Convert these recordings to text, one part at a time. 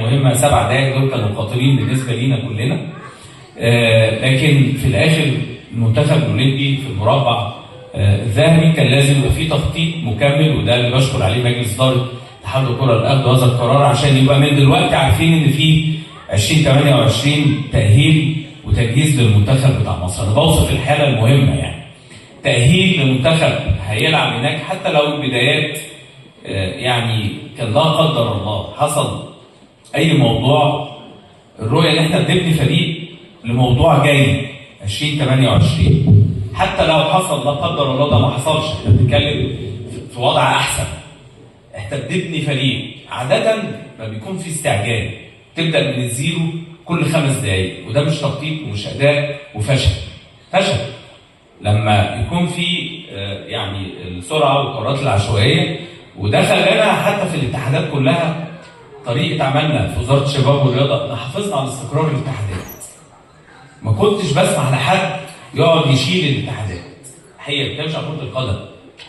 مهمه 7 دقائق دول كانوا خطيرين بالنسبه لينا كلنا. لكن في الاخر المنتخب الاولمبي في المربع الذهبي كان لازم يبقى فيه تخطيط مكمل، وده اللي بشكر عليه مجلس اداره اتحاد الكره اللي اخذ هذا القرار عشان يبقى من دلوقتي عارفين ان في 2028 تاهيل وتجهيز للمنتخب بتاع مصر. انا بوصف الحاله المهمه يعني تاهيل لمنتخب هيلعب هناك حتى لو البدايات يعني كان لا قدر الله حصل اي موضوع. الرؤيه ان احنا بنبني فريق لموضوع جاي 2028 حتى لو حصل لا قدر الله، ده ما حصلش، احنا بنتكلم في وضع احسن. احنا بنبني فريق عاده ما بيكون في استعجال، تبدا من الزيرو كل 5 دقائق، وده مش تخطيط ومش اداء وفشل. لما يكون في يعني السرعه والقرارات العشوائيه، وده خلانا حتى في الاتحادات كلها طريقه عملنا في وزاره الشباب والرياضه حافظنا على استقرار الاتحادات. ما كنتش بسمح لحد يقعد يشيل الاتحادات. هي بتمشي على كره القدم،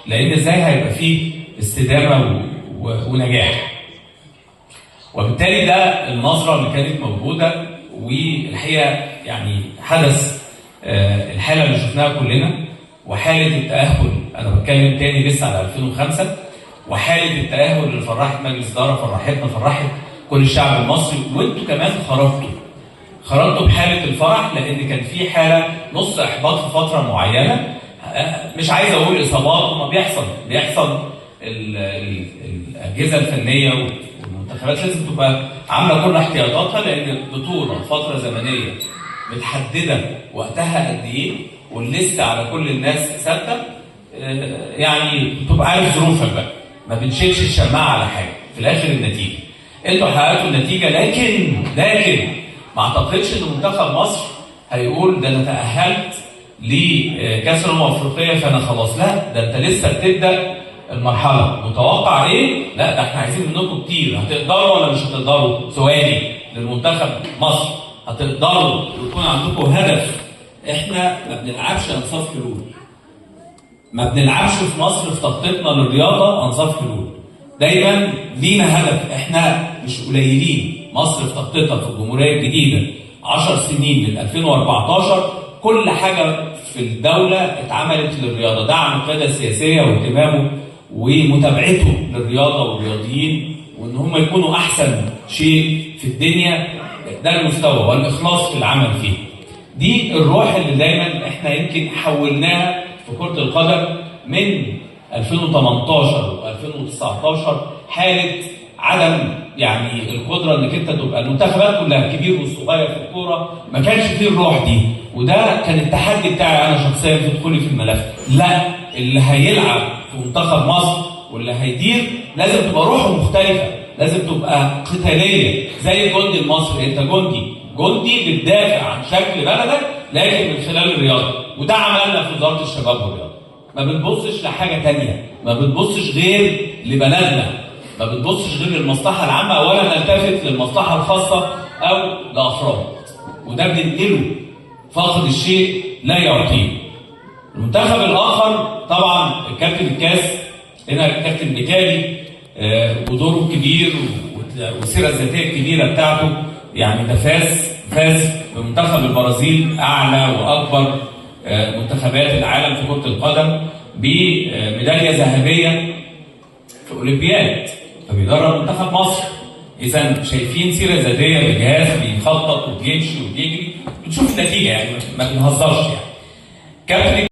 لان ازاي هيبقى فيه استدامه ونجاح. وبالتالي ده النظره اللي كانت موجوده، والحقيقه يعني حدث الحاله اللي شفناها كلنا، وحاله التاهل انا بتكلم تاني لسه على 2005، وحاله التاهل اللي فرحت مجلس اداره، فرحتنا، فرحت كل الشعب المصري، وانتوا كمان خرجتوا بحاله الفرح، لان كان في حاله نص احباط في فتره معينه. مش عايز اقول اصابات، وما بيحصل الاجهزه الفنيه والمنتخبات لازم تبقى عامله كل احتياطاتها، لان البطوله فتره زمنيه متحدده وقتها قد ايه، والليسته على كل الناس ثابته. يعني تبقى عارف ظروفك بقى، ما بنشيلش الشماعه على حاجه. في الاخر النتيجه انتوا حققتوا النتيجه، لكن ما اعتقدش ان منتخب مصر هيقول ده انا تاهلت لكاس الامم الافريقيه فانا خلاص. لا، ده انت لسه بتبدا المرحله. متوقع ايه؟ لا، ده احنا عايزين منكم كتير. هتقدروا ولا مش هتقدروا؟ سؤالي للمنتخب مصر، هتقدروا ويكون عندكم هدف؟ احنا ما بنلعبش انصاف حلول، ما بنلعبش في مصر في تخطيطنا للرياضه انصاف حلول. دايما لينا هدف، احنا مش قليلين. مصر في تخطيطها في الجمهوريه الجديده 10 سنين من 2014 كل حاجه في الدوله اتعملت للرياضه، دعم القياده السياسيه واهتمامه ومتابعته للرياضه والرياضيين، وان هم يكونوا احسن شيء في الدنيا. ده المستوى والاخلاص في العمل فيه. دي الروح اللي دايما احنا يمكن حولناها في كره القدم من 2018 و2019، حاله عدم يعني القدره انك انت تبقى المنتخبات كلها الكبير والصغير في الكوره ما كانش فيه الروح دي، وده كان التحدي بتاعي انا شخصيا في دخولي في الملف. لا، اللي هيلعب في منتخب مصر واللي هيدير لازم تبقى روحه مختلفه، لازم تبقى قتاليه زي الجندي المصري. انت جندي بتدافع عن شكل بلدك لكن من خلال الرياضه، وده عملنا في وزاره الشباب والرياضه. ما بنبصش لحاجه ثانيه، ما بنبصش غير لبلدنا، ما بنبصش غير للمصلحه العامه ولا نلتفت للمصلحه الخاصه او لافراد، وده بننقله. فاقد الشيء لا يعطيه. المنتخب الاخر طبعا الكابتن الكاس هنا الكابتن ميكالي ودوره الكبير والسيره الذاتيه الكبيره بتاعته، يعني ده فاز بمنتخب البرازيل اعلى واكبر منتخبات العالم في كره القدم بميداليه ذهبيه في اولمبياد، فبيدرب منتخب مصر. اذا شايفين سيره ذاتيه بجهاز بيخطط وبيمشي وبيجري، بتشوف النتيجه يعني ما بنهزرش يعني. كابتن